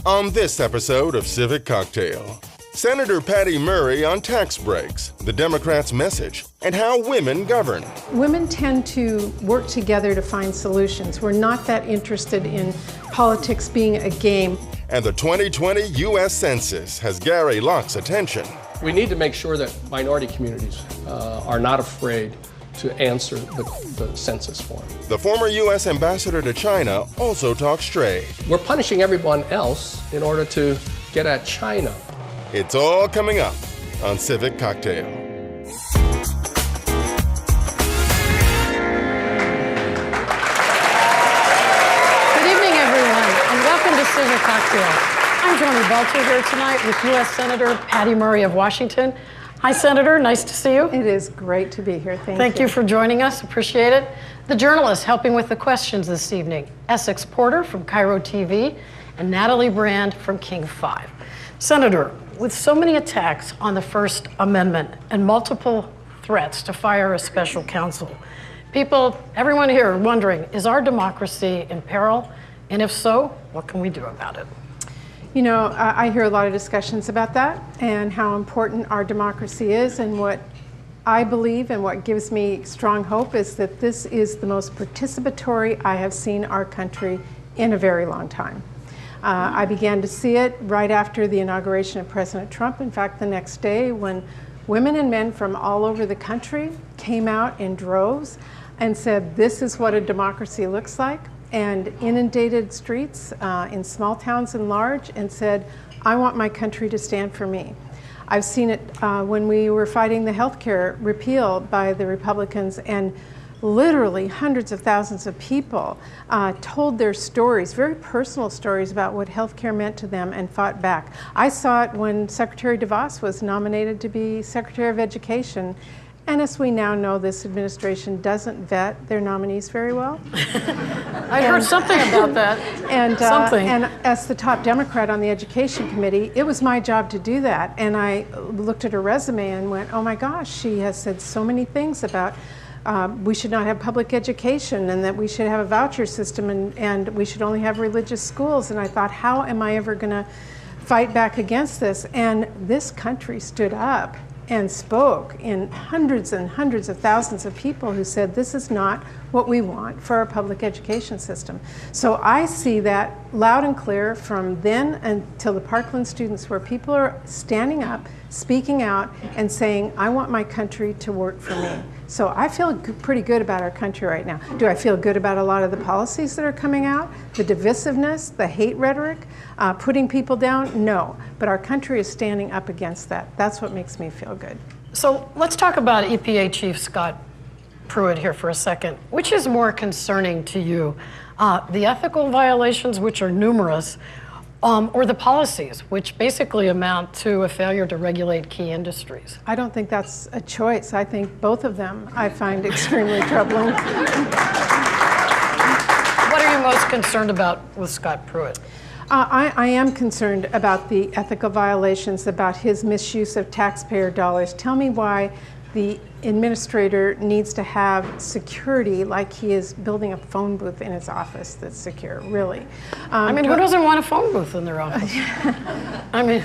On this episode of Civic Cocktail, Senator Patty Murray on tax breaks, the Democrats' message, and how women govern. Women tend to work together to find solutions. We're not that interested in politics being a game. And the 2020 U.S. Census has Gary Locke's attention. We need to make sure that minority communities are not afraid to answer the census form. The former U.S. ambassador to China also talks trade. We're punishing everyone else in order to get at China. It's all coming up on Civic Cocktail. Good evening, everyone, and welcome to Civic Cocktail. I'm Joni Balter here tonight with U.S. Senator Patty Murray of Washington. Hi, Senator. Nice to see you. It is great to be here. Thank you for joining us. Appreciate it. The journalists helping with the questions this evening, Essex Porter from Cairo TV and Natalie Brand from King 5. Senator, with so many attacks on the First Amendment and multiple threats to fire a special counsel, everyone here are wondering, is our democracy in peril? And if so, what can we do about it? You know, I hear a lot of discussions about that and how important our democracy is, and what I believe and what gives me strong hope is that this is the most participatory I have seen our country in a very long time. I began to see it right after the inauguration of President Trump. In fact, the next day, when women and men from all over the country came out in droves and said, this is what a democracy looks like, and inundated streets in small towns and large, and said, I want my country to stand for me. I've seen it when we were fighting the health care repeal by the Republicans, and literally hundreds of thousands of people told their stories, very personal stories about what health care meant to them, and fought back. I saw it when Secretary DeVos was nominated to be Secretary of Education. And as we now know, this administration doesn't vet their nominees very well. I heard something about that. And as the top Democrat on the Education Committee, it was my job to do that. And I looked at her resume and went, oh my gosh, she has said so many things about we should not have public education, and that we should have a voucher system, and we should only have religious schools. And I thought, how am I ever going to fight back against this? And this country stood up and spoke in hundreds and hundreds of thousands of people who said, this is not what we want for our public education system. So I see that loud and clear from then until the Parkland students, where people are standing up, speaking out, and saying, I want my country to work for me. So I feel pretty good about our country right now. Do I feel good about a lot of the policies that are coming out? The divisiveness, the hate rhetoric, putting people down? No. But our country is standing up against that. That's what makes me feel good. So let's talk about EPA Chief Scott Pruitt here for a second. Which is more concerning to you? The ethical violations, which are numerous, or the policies, which basically amount to a failure to regulate key industries? I don't think that's a choice. I think both of them I find extremely troubling. What are you most concerned about with Scott Pruitt? I am concerned about the ethical violations, about his misuse of taxpayer dollars. Tell me why the administrator needs to have security like he is building a phone booth in his office that's secure, really. I mean, who doesn't want a phone booth in their office? I mean...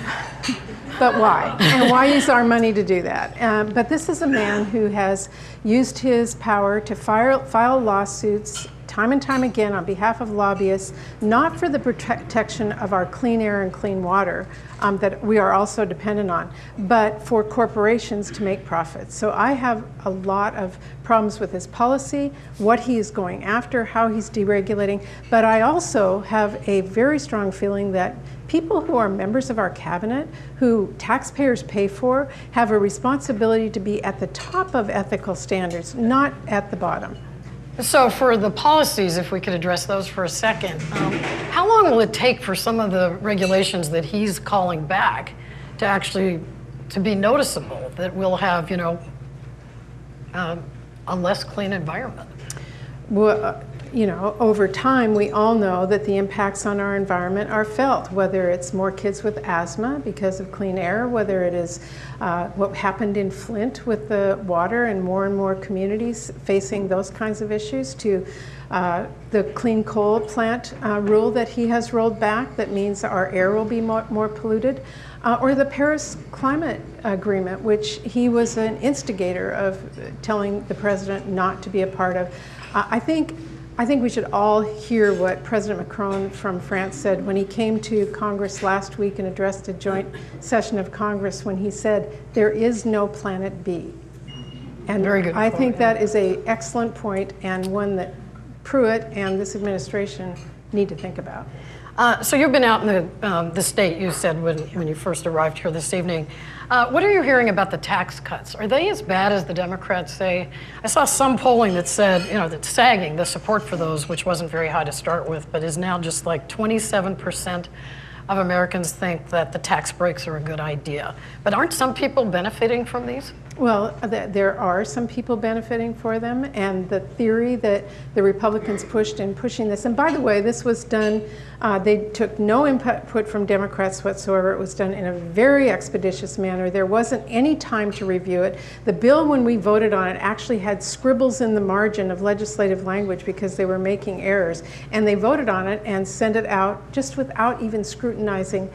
But why? And why use our money to do that? But this is a man who has used his power to file lawsuits time and time again on behalf of lobbyists, not for the protection of our clean air and clean water that we are also dependent on, but for corporations to make profits. So I have a lot of problems with his policy, what he is going after, how he's deregulating, but I also have a very strong feeling that people who are members of our cabinet, who taxpayers pay for, have a responsibility to be at the top of ethical standards, not at the bottom. So for the policies, if we could address those for a second, how long will it take for some of the regulations that he's calling back to actually to be noticeable, that we'll have, you know, a less clean environment? Well, you know, over time, we all know that the impacts on our environment are felt, whether it's more kids with asthma because of clean air, whether it is what happened in Flint with the water and more communities facing those kinds of issues, to the clean coal plant rule that he has rolled back that means our air will be more polluted, or the Paris Climate Agreement, which he was an instigator of telling the president not to be a part of. I think we should all hear what President Macron from France said when he came to Congress last week and addressed a joint session of Congress, when he said, "There is no planet B." And very good I point, think that is an excellent point, and one that Pruitt and this administration need to think about. So you've been out in the state, you said, when you first arrived here this evening. What are you hearing about the tax cuts? Are they as bad as the Democrats say? I saw some polling that said, that sagging, the support for those, which wasn't very high to start with, but is now just like 27% of Americans think that the tax breaks are a good idea. But aren't some people benefiting from these? Well, there are some people benefiting for them, and the theory that the Republicans pushed in pushing this, and by the way, this was done, they took no input from Democrats whatsoever. It was done in a very expeditious manner. There wasn't any time to review it. The bill, when we voted on it, actually had scribbles in the margin of legislative language because they were making errors, and they voted on it and sent it out just without even scrutinizing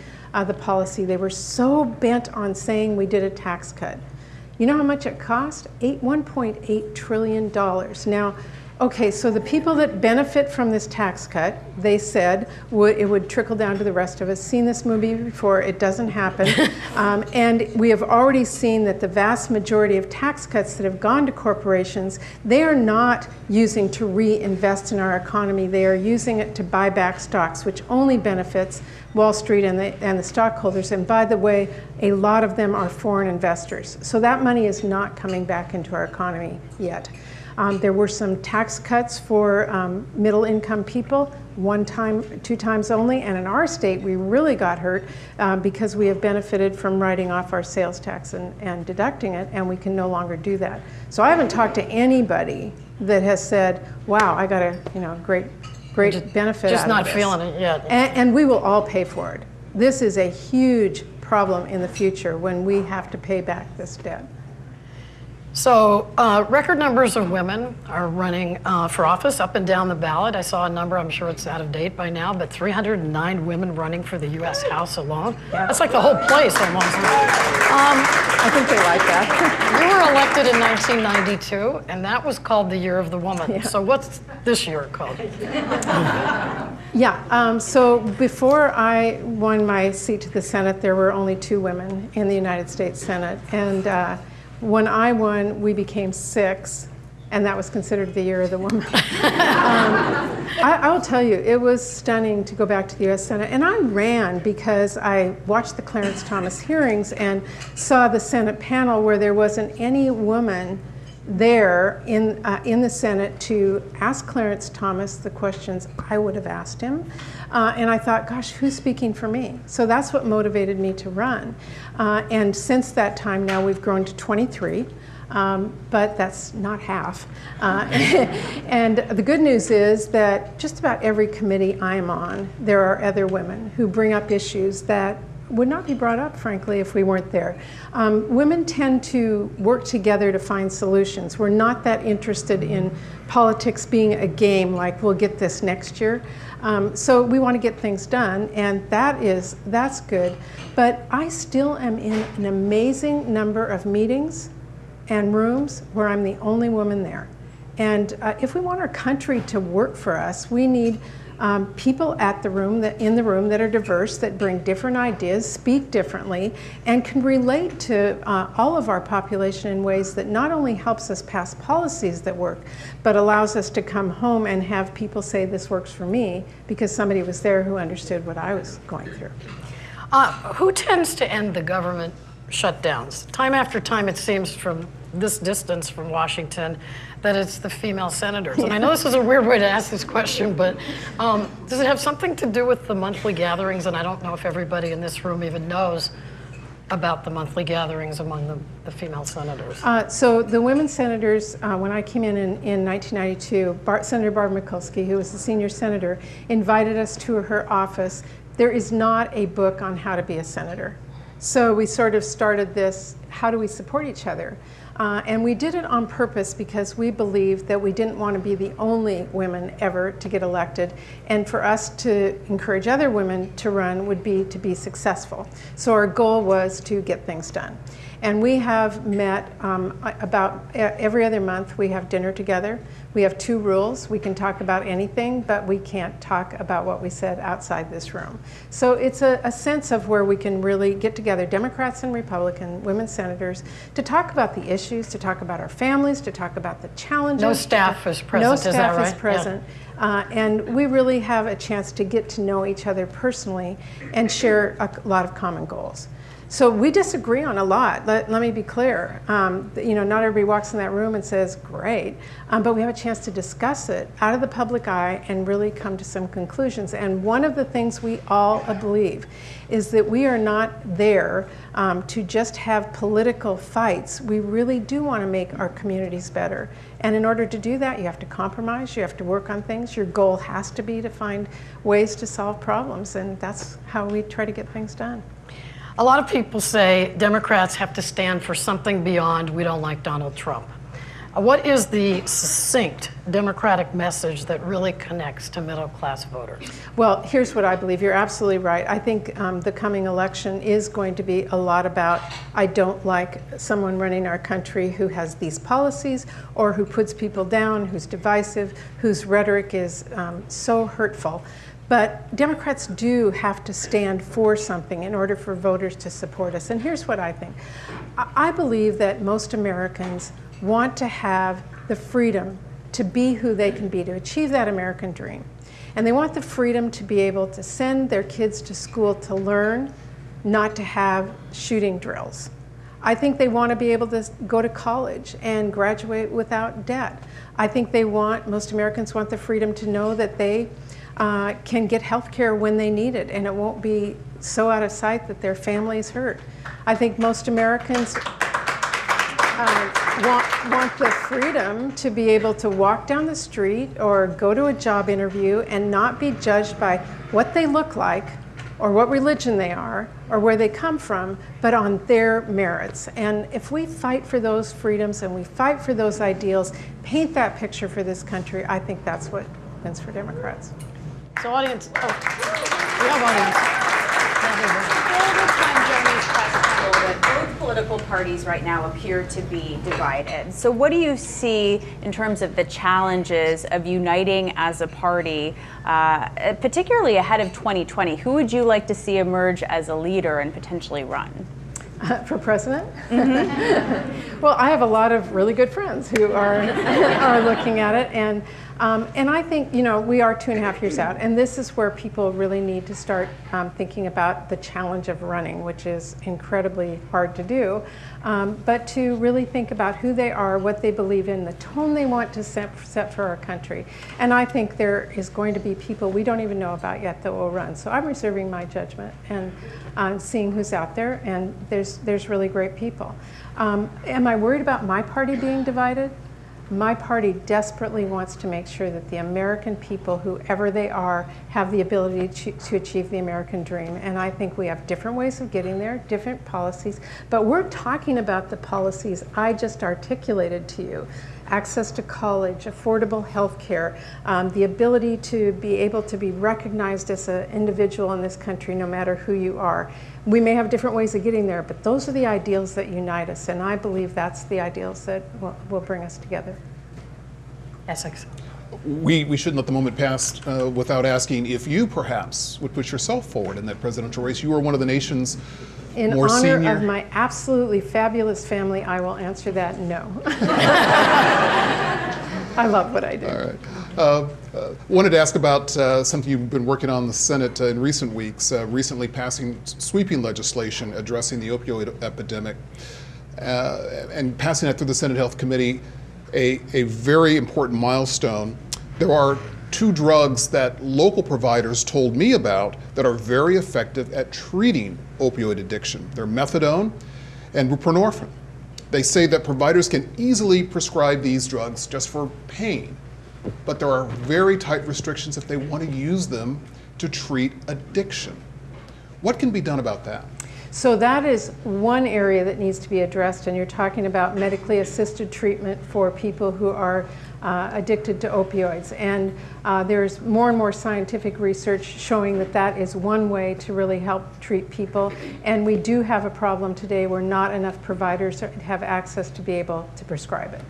the policy. They were so bent on saying we did a tax cut. You know how much it cost? $1.8 trillion. Now, okay, so the people that benefit from this tax cut, they said it would trickle down to the rest of us. Seen this movie before, it doesn't happen. And we have already seen that the vast majority of tax cuts that have gone to corporations, they are not using to reinvest in our economy. They are using it to buy back stocks, which only benefits Wall Street and the stockholders. And by the way, a lot of them are foreign investors. So that money is not coming back into our economy yet. There were some tax cuts for middle income people, 1 time, 2 times only, and in our state we really got hurt because we have benefited from writing off our sales tax and deducting it, and we can no longer do that. So I haven't talked to anybody that has said, wow, I got a great benefit just out not of this. feeling it yet. And we will all pay for it. This is a huge problem in the future when we have to pay back this debt. So record numbers of women are running for office up and down the ballot. I saw a number, I'm sure it's out of date by now, but 309 women running for the U.S. House alone. Yeah. That's like the whole place almost. I think they like that. You were elected in 1992, and that was called the Year of the Woman. Yeah. So what's this year called? Yeah, so before I won my seat to the Senate, there were only 2 women in the United States Senate. And when I won, we became 6, and that was considered the Year of the Woman. I will tell you, it was stunning to go back to the U.S. Senate. And I ran because I watched the Clarence Thomas hearings and saw the Senate panel where there wasn't any woman there in the Senate to ask Clarence Thomas the questions I would have asked him. And I thought, gosh, who's speaking for me? So that's what motivated me to run. And since that time now, we've grown to 23, but that's not half. And the good news is that just about every committee I'm on, there are other women who bring up issues that would not be brought up, frankly, if we weren't there. Women tend to work together to find solutions. We're not that interested in politics being a game like we'll get this next year. So we want to get things done, and that's good. But I still am in an amazing number of meetings and rooms where I'm the only woman there. And if we want our country to work for us, we need people in the room that are diverse, that bring different ideas, speak differently, and can relate to all of our population in ways that not only helps us pass policies that work, but allows us to come home and have people say this works for me because somebody was there who understood what I was going through. Who tends to end the government shutdowns? Time after time, it seems from this distance from Washington that it's the female senators. And I know this is a weird way to ask this question, but does it have something to do with the monthly gatherings? And I don't know if everybody in this room even knows about the monthly gatherings among the female senators. So the women senators, when I came in 1992, Senator Barbara Mikulski, who was the senior senator, invited us to her office. There is not a book on how to be a senator. So we sort of started this, how do we support each other? And we did it on purpose because we believed that we didn't want to be the only women ever to get elected. And for us to encourage other women to run would be to be successful. So our goal was to get things done. And we have met about every other month. We have dinner together. We have 2 rules. We can talk about anything, but we can't talk about what we said outside this room. So it's a sense of where we can really get together, Democrats and Republican women senators, to talk about the issues, to talk about our families, to talk about the challenges. No staff is present, No is that staff right? is present. Yeah. And we really have a chance to get to know each other personally and share a lot of common goals. So we disagree on a lot. Let me be clear. Not everybody walks in that room and says, great, but we have a chance to discuss it out of the public eye and really come to some conclusions. And one of the things we all believe is that we are not there to just have political fights. We really do want to make our communities better. And in order to do that, you have to compromise, you have to work on things. Your goal has to be to find ways to solve problems, and that's how we try to get things done. A lot of people say Democrats have to stand for something beyond we don't like Donald Trump. What is the succinct Democratic message that really connects to middle-class voters? Well, here's what I believe. You're absolutely right. I think the coming election is going to be a lot about, I don't like someone running our country who has these policies or who puts people down, who's divisive, whose rhetoric is so hurtful. But Democrats do have to stand for something in order for voters to support us. And here's what I think. I believe that most Americans want to have the freedom to be who they can be, to achieve that American dream. And they want the freedom to be able to send their kids to school to learn, not to have shooting drills. I think they want to be able to go to college and graduate without debt. I think most Americans want the freedom to know that they can get health care when they need it, and it won't be so out of sight that their family is hurt. I think most Americans want the freedom to be able to walk down the street or go to a job interview and not be judged by what they look like or what religion they are or where they come from, but on their merits. And if we fight for those freedoms and we fight for those ideals, paint that picture for this country, I think that's what wins for Democrats. So audience, we have audience. Both political parties right now appear to be divided. So what do you see in terms of the challenges of uniting as a party, particularly ahead of 2020? Who would you like to see emerge as a leader and potentially run? For president? Mm-hmm. Well, I have a lot of really good friends who are looking at it, and I think, we are 2.5 years out, and this is where people really need to start thinking about the challenge of running, which is incredibly hard to do, but to really think about who they are, what they believe in, the tone they want to set for our country. And I think there is going to be people we don't even know about yet that will run. So I'm reserving my judgment and seeing who's out there, and there's really great people. Am I worried about my party being divided? My party desperately wants to make sure that the American people, whoever they are, have the ability to achieve the American dream. And I think we have different ways of getting there, different policies, but we're talking about the policies I just articulated to you. Access to college, affordable health care, the ability to be able to be recognized as an individual in this country no matter who you are. We may have different ways of getting there, but those are the ideals that unite us, and I believe that's the ideals that will bring us together. Essex. We shouldn't let the moment pass without asking if you perhaps would put yourself forward in that presidential race. You are one of the nation's more senior. In honor of my absolutely fabulous family, I will answer that no. I love what I do. All right. Wanted to ask about something you've been working on in the Senate in recent weeks, recently passing sweeping legislation addressing the opioid epidemic and passing that through the Senate Health Committee, a very important milestone. There are 2 drugs that local providers told me about that are very effective at treating opioid addiction. They're methadone and buprenorphine. They say that providers can easily prescribe these drugs just for pain, but there are very tight restrictions if they want to use them to treat addiction. What can be done about that? So that is one area that needs to be addressed, and you're talking about medically assisted treatment for people who are addicted to opioids. And there's more and more scientific research showing that that is one way to really help treat people. And we do have a problem today where not enough providers have access to be able to prescribe it.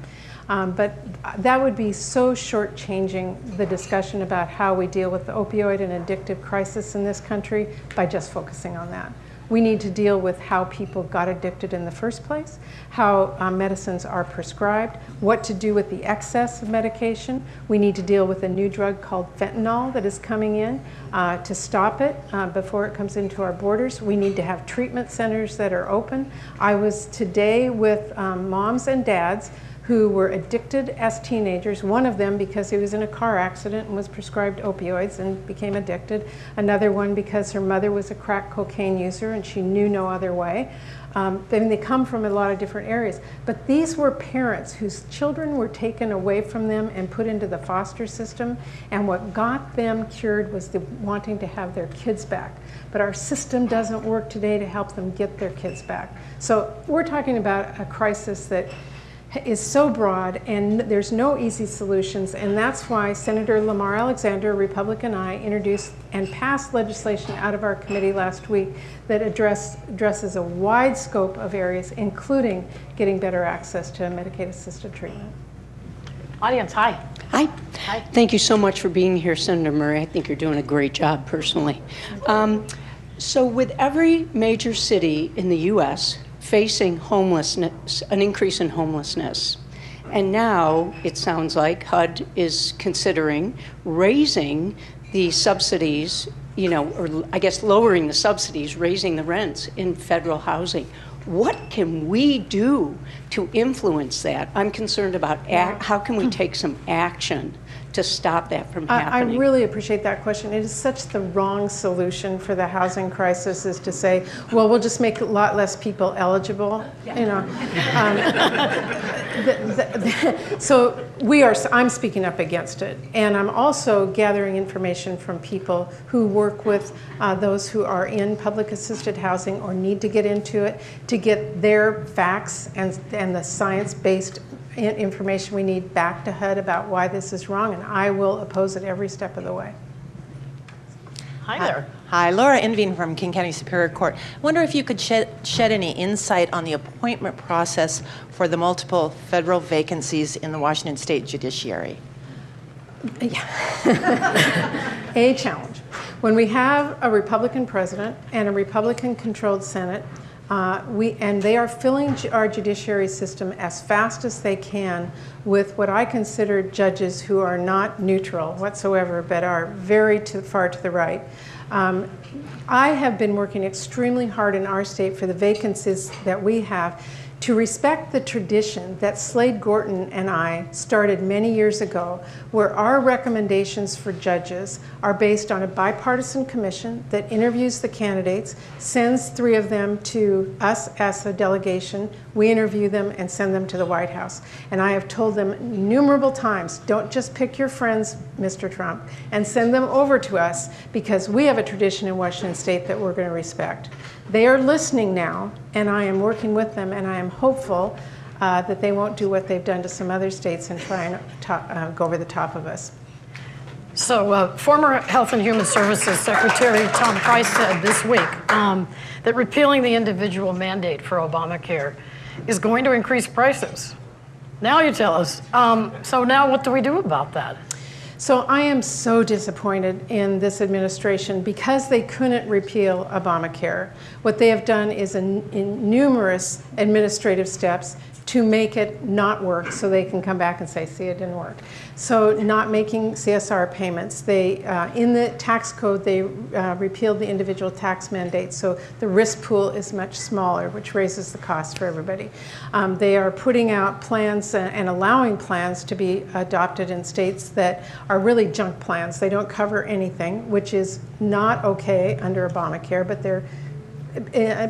But that would be so shortchanging the discussion about how we deal with the opioid and addictive crisis in this country by just focusing on that. We need to deal with how people got addicted in the first place, how medicines are prescribed, what to do with the excess of medication. We need to deal with a new drug called fentanyl that is coming in to stop it before it comes into our borders. We need to have treatment centers that are open. I was today with moms and dads who were addicted as teenagers, one of them because he was in a car accident and was prescribed opioids and became addicted, another one because her mother was a crack cocaine user and she knew no other way. They come from a lot of different areas. But these were parents whose children were taken away from them and put into the foster system, and what got them cured was the wanting to have their kids back. But our system doesn't work today to help them get their kids back. So we're talking about a crisis that is so broad, and there's no easy solutions, and that's why Senator Lamar Alexander, a Republican, and I introduced and passed legislation out of our committee last week that addresses a wide scope of areas, including getting better access to Medicaid-assisted treatment. Audience, hi. Hi. Hi. Thank you so much for being here, Senator Murray. I think you're doing a great job personally. So with every major city in the U.S. facing homelessness, an increase in homelessness, and now it sounds like HUD is considering raising the subsidies, or I guess lowering the subsidies, raising the rents in federal housing. What can we do to influence that? I'm concerned about how can we take some action to stop that from happening? I really appreciate that question. It is such the wrong solution for the housing crisis, is to say, well, we'll just make a lot less people eligible. So I'm speaking up against it. And I'm also gathering information from people who work with those who are in public assisted housing or need to get into it, to get their facts and the science-based information we need back to HUD about why this is wrong, and I will oppose it every step of the way. Hi there. Hi, Laura Invine from King County Superior Court. I wonder if you could shed any insight on the appointment process for the multiple federal vacancies in the Washington State judiciary. A challenge. When we have a Republican president and a Republican-controlled Senate, and they are filling our judiciary system as fast as they can with what I consider judges who are not neutral whatsoever, but are very far to the right. I have been working extremely hard in our state for the vacancies that we have to respect the tradition that Slade Gorton and I started many years ago, where our recommendations for judges are based on a bipartisan commission that interviews the candidates, sends 3 of them to us as a delegation, we interview them and send them to the White House. And I have told them innumerable times, don't just pick your friends, Mr. Trump, and send them over to us, because we have a tradition in Washington State that we're going to respect. They are listening now, and I am working with them, and I am hopeful that they won't do what they've done to some other states and try and go over the top of us. So former Health and Human Services Secretary Tom Price said this week that repealing the individual mandate for Obamacare is going to increase prices. Now you tell us. So now what do we do about that? So I am so disappointed in this administration because they couldn't repeal Obamacare. What they have done is in numerous administrative steps to make it not work so they can come back and say, see, it didn't work. So not making CSR payments. They, in the tax code, they repealed the individual tax mandate, so the risk pool is much smaller, which raises the cost for everybody. They are putting out plans and allowing plans to be adopted in states that are really junk plans. They don't cover anything, which is not okay under Obamacare, but they're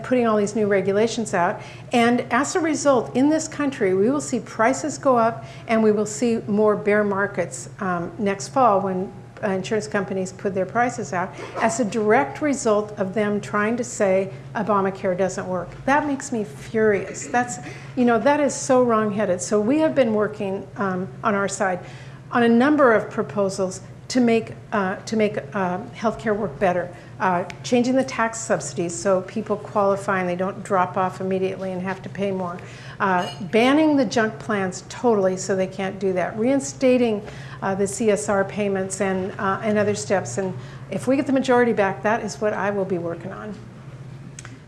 putting all these new regulations out. And as a result, in this country, we will see prices go up, and we will see more bear markets next fall when insurance companies put their prices out as a direct result of them trying to say Obamacare doesn't work. That makes me furious. That's, that is so wrong-headed. So we have been working on our side on a number of proposals to make healthcare work better. Changing the tax subsidies so people qualify and they don't drop off immediately and have to pay more. Banning the junk plans totally so they can't do that. Reinstating the CSR payments and other steps. And if we get the majority back, that is what I will be working on.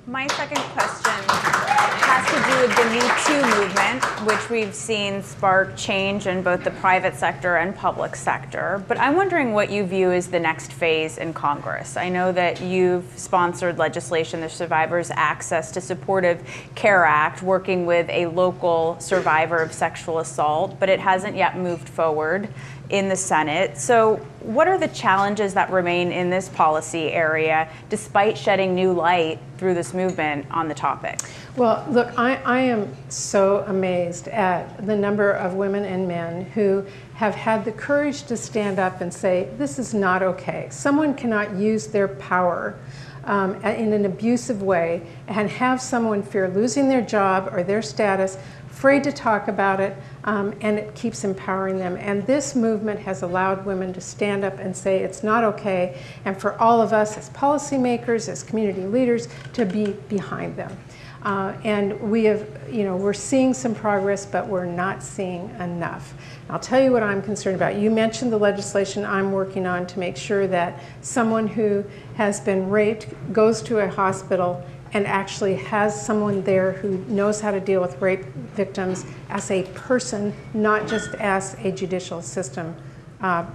My second question has to do with the Me Too movement, which we've seen spark change in both the private sector and public sector. But I'm wondering what you view as the next phase in Congress. I know that you've sponsored legislation, the Survivors Access to Supportive Care Act, working with a local survivor of sexual assault, but it hasn't yet moved forward in the Senate. So what are the challenges that remain in this policy area despite shedding new light through this movement on the topic? Well, look, I am so amazed at the number of women and men who have had the courage to stand up and say, this is not okay. Someone cannot use their power in an abusive way and have someone fear losing their job or their status, afraid to talk about it, and it keeps empowering them. And this movement has allowed women to stand up and say it's not okay, and for all of us as policymakers, as community leaders, to be behind them. And we have, we're seeing some progress, but we're not seeing enough. I'll tell you what I'm concerned about. You mentioned the legislation I'm working on to make sure that someone who has been raped goes to a hospital and actually has someone there who knows how to deal with rape victims as a person, not just as a judicial system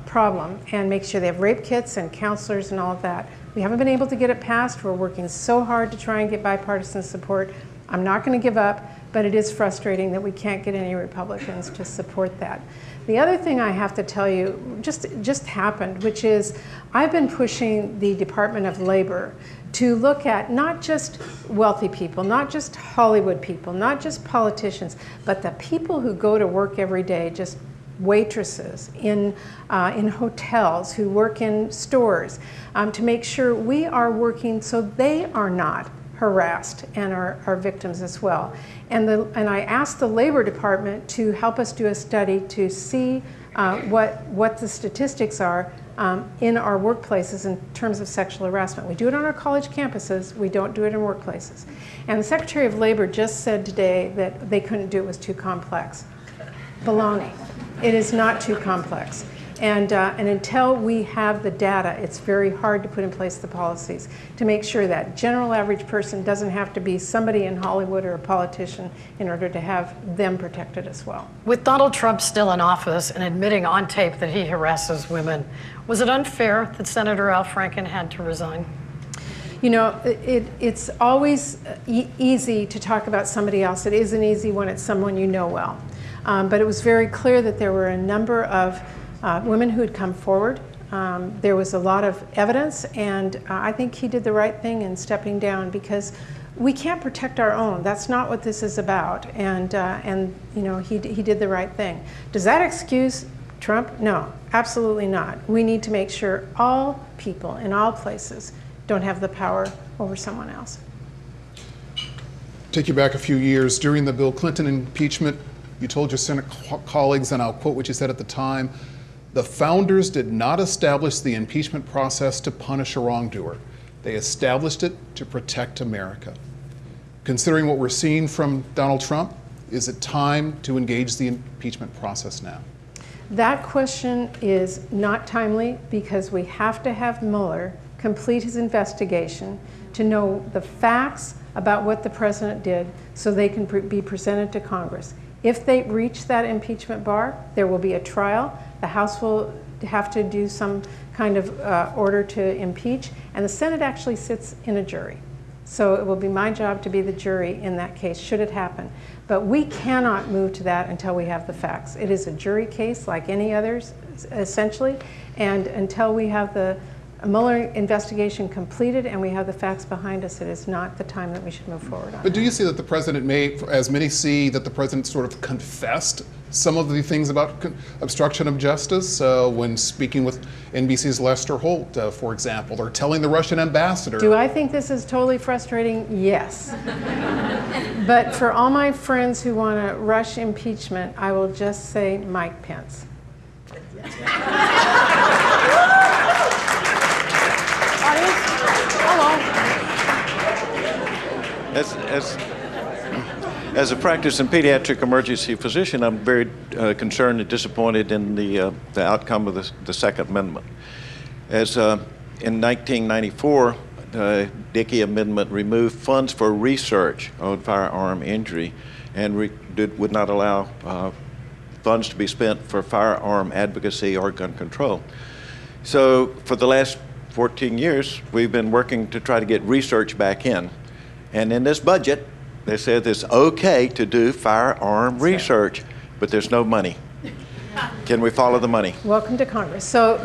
problem, and make sure they have rape kits and counselors and all of that. We haven't been able to get it passed. We're working so hard to try and get bipartisan support. I'm not going to give up, but it is frustrating that we can't get any Republicans to support that. The other thing I have to tell you just happened, which is I've been pushing the Department of Labor to look at not just wealthy people, not just Hollywood people, not just politicians, but the people who go to work every day, just waitresses in hotels, who work in stores, to make sure we are working so they are not harassed and are victims as well. And I asked the Labor Department to help us do a study to see what the statistics are in our workplaces in terms of sexual harassment. We do it on our college campuses, we don't do it in workplaces. And the Secretary of Labor just said today that they couldn't do it, it was too complex. Baloney. It is not too complex. And until we have the data, it's very hard to put in place the policies to make sure that general average person doesn't have to be somebody in Hollywood or a politician in order to have them protected as well. With Donald Trump still in office and admitting on tape that he harasses women, was it unfair that Senator Al Franken had to resign? It's always easy to talk about somebody else. It isn't easy when it's someone you know well. But it was very clear that there were a number of women who had come forward. There was a lot of evidence, and I think he did the right thing in stepping down, because we can't protect our own. That's not what this is about. And he did the right thing. Does that excuse Trump? No, absolutely not. We need to make sure all people in all places don't have the power over someone else. Take you back a few years. During the Bill Clinton impeachment, you told your Senate colleagues, and I'll quote what you said at the time, "The founders did not establish the impeachment process to punish a wrongdoer. They established it to protect America." Considering what we're seeing from Donald Trump, is it time to engage the impeachment process now? That question is not timely, because we have to have Mueller complete his investigation to know the facts about what the president did so they can be presented to Congress. If they reach that impeachment bar, there will be a trial. The House will have to do some kind of order to impeach, and the Senate actually sits in a jury. So it will be my job to be the jury in that case, should it happen. But we cannot move to that until we have the facts. It is a jury case like any others, essentially, and until we have the a Mueller investigation completed and we have the facts behind us, it is not the time that we should move forward on. But do you see that the president may, as many see, that the president sort of confessed some of the things about obstruction of justice when speaking with NBC's Lester Holt, for example, or telling the Russian ambassador? Do I think this is totally frustrating? Yes. But for all my friends who want to rush impeachment, I will just say Mike Pence. As a practicing pediatric emergency physician, I'm very concerned and disappointed in the outcome of the Second Amendment. As in 1994, the Dickey Amendment removed funds for research on firearm injury and would not allow funds to be spent for firearm advocacy or gun control. So for the last 14 years, we've been working to try to get research back in. And in this budget, they said it's okay to do firearm research, but there's no money. Can we follow the money? Welcome to Congress. So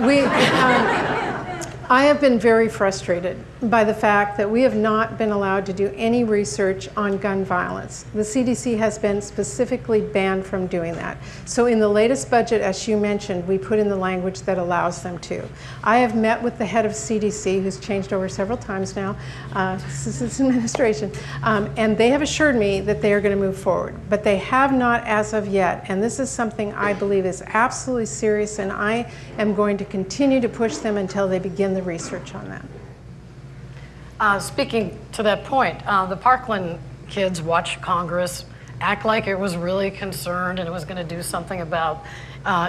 I have been very frustrated by the fact that we have not been allowed to do any research on gun violence. The CDC has been specifically banned from doing that. So in the latest budget, as you mentioned, we put in the language that allows them to. I have met with the head of CDC, who's changed over several times now, since this administration, and they have assured me that they are going to move forward. But they have not as of yet, and this is something I believe is absolutely serious, and I am going to continue to push them until they begin the research on that. Speaking to that point, the Parkland kids watched Congress act like it was really concerned and it was going to do something about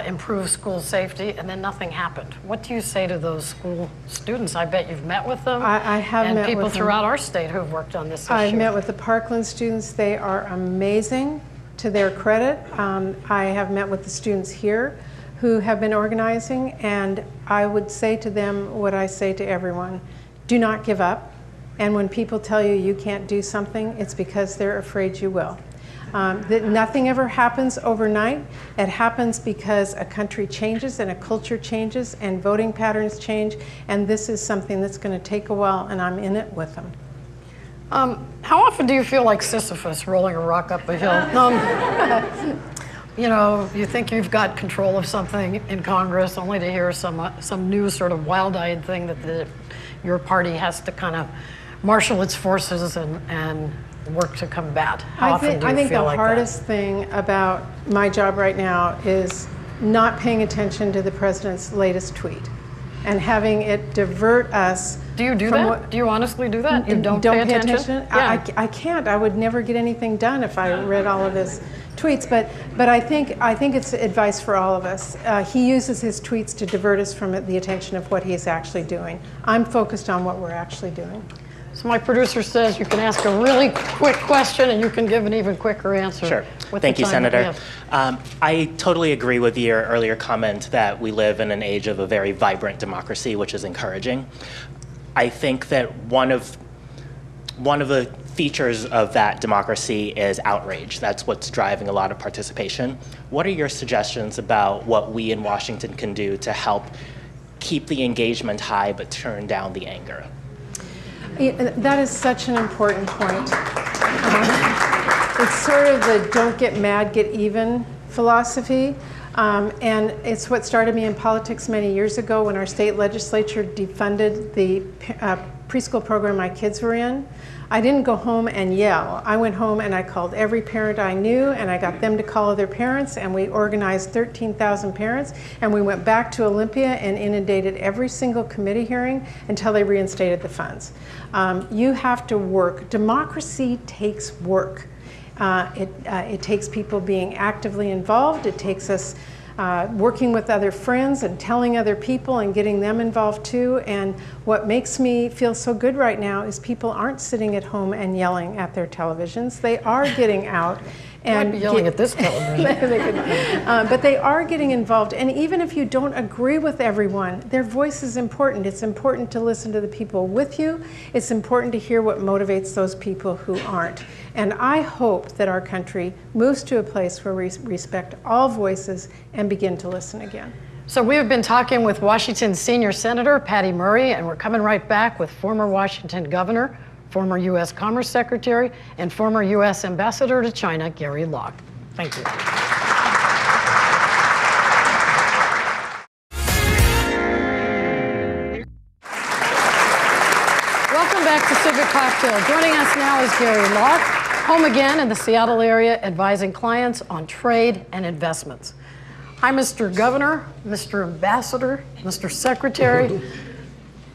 improve school safety, and then nothing happened. What do you say to those school students? I bet you've met with them. I have met with them. And people throughout our state who've worked on this issue. I've met with the Parkland students. They are amazing, to their credit. I have met with the students here who have been organizing, and I would say to them what I say to everyone: do not give up. And when people tell you you can't do something, it's because they're afraid you will. That nothing ever happens overnight. It happens because a country changes and a culture changes and voting patterns change, and this is something that's going to take a while, and I'm in it with them. How often do you feel like Sisyphus rolling a rock up a hill? You know, you think you've got control of something in Congress, only to hear some new sort of wild-eyed thing that your party has to kind of marshal its forces and work to combat. How often do you feel like that? I think the hardest thing about my job right now is not paying attention to the president's latest tweet and having it divert us. Do you do that? Do you honestly do that? You don't pay attention? Yeah. I can't. I would never get anything done if I read all of his tweets, but I think it's advice for all of us. He uses his tweets to divert us from the attention of what he's actually doing. I'm focused on what we're actually doing. So my producer says you can ask a really quick question and you can give an even quicker answer. Sure. Thank you, Senator. I totally agree with your earlier comment that we live in an age of a very vibrant democracy, which is encouraging. I think that one of the features of that democracy is outrage. That's what's driving a lot of participation. What are your suggestions about what we in Washington can do to help keep the engagement high but turn down the anger? That is such an important point. It's sort of the don't get mad, get even philosophy. And it's what started me in politics many years ago when our state legislature defunded the preschool program my kids were in. I didn't go home and yell. I went home and I called every parent I knew, and I got them to call their parents, and we organized 13,000 parents, and we went back to Olympia and inundated every single committee hearing until they reinstated the funds. You have to work. Democracy takes work. It takes people being actively involved. It takes us working with other friends and telling other people and getting them involved too. And what makes me feel so good right now is people aren't sitting at home and yelling at their televisions. They are getting out and might be yelling at this television. But they are getting involved. And even if you don't agree with everyone, their voice is important. It's important to listen to the people with you. It's important to hear what motivates those people who aren't. And I hope that our country moves to a place where we respect all voices and begin to listen again. So we have been talking with Washington Senior Senator Patty Murray, and we're coming right back with former Washington Governor, former U.S. Commerce Secretary, and former U.S. Ambassador to China, Gary Locke. Thank you. Welcome back to Civic Cocktail. Joining us now is Gary Locke, home again in the Seattle area, advising clients on trade and investments. Hi, Mr. Governor, Mr. Ambassador, Mr. Secretary.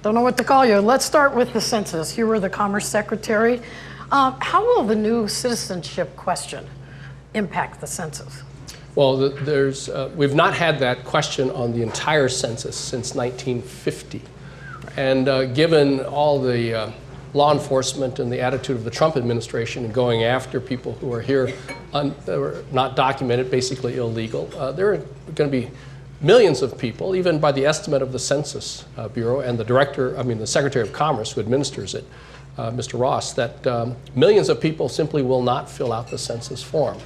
Don't know what to call you. Let's start with the census. You were the Commerce Secretary. How will the new citizenship question impact the census? Well, we've not had that question on the entire census since 1950. And given all the law enforcement and the attitude of the Trump administration in going after people who are here not documented, basically illegal, there are going to be millions of people, even by the estimate of the Census Bureau and the Secretary of Commerce who administers it, Mr. Ross, that millions of people simply will not fill out the census form.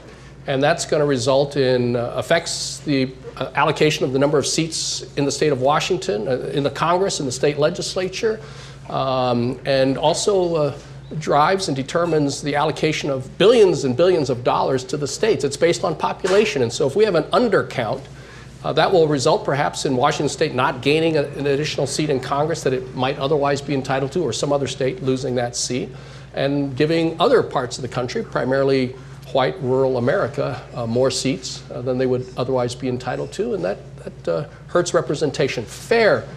And that's going to result in affects the allocation of the number of seats in the state of Washington, in the Congress, in the state legislature, and also drives and determines the allocation of billions and billions of dollars to the states. It's based on population. And so if we have an undercount, that will result perhaps in Washington state not gaining an additional seat in Congress that it might otherwise be entitled to, or some other state losing that seat, and giving other parts of the country, primarily white rural America, more seats than they would otherwise be entitled to, and that hurts representation, fair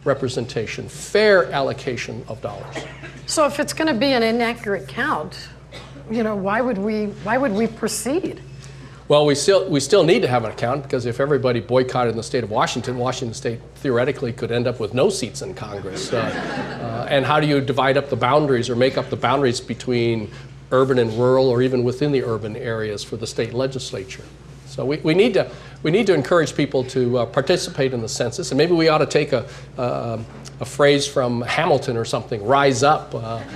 representation, fair allocation of dollars. So if it's going to be an inaccurate count, why would we proceed? Well, we still need to have an account, because if everybody boycotted in the state of Washington, Washington state theoretically could end up with no seats in Congress. And how do you divide up the boundaries or make up the boundaries between urban and rural, or even within the urban areas for the state legislature? So we need to encourage people to participate in the census, and maybe we ought to take a phrase from Hamilton or something, rise up.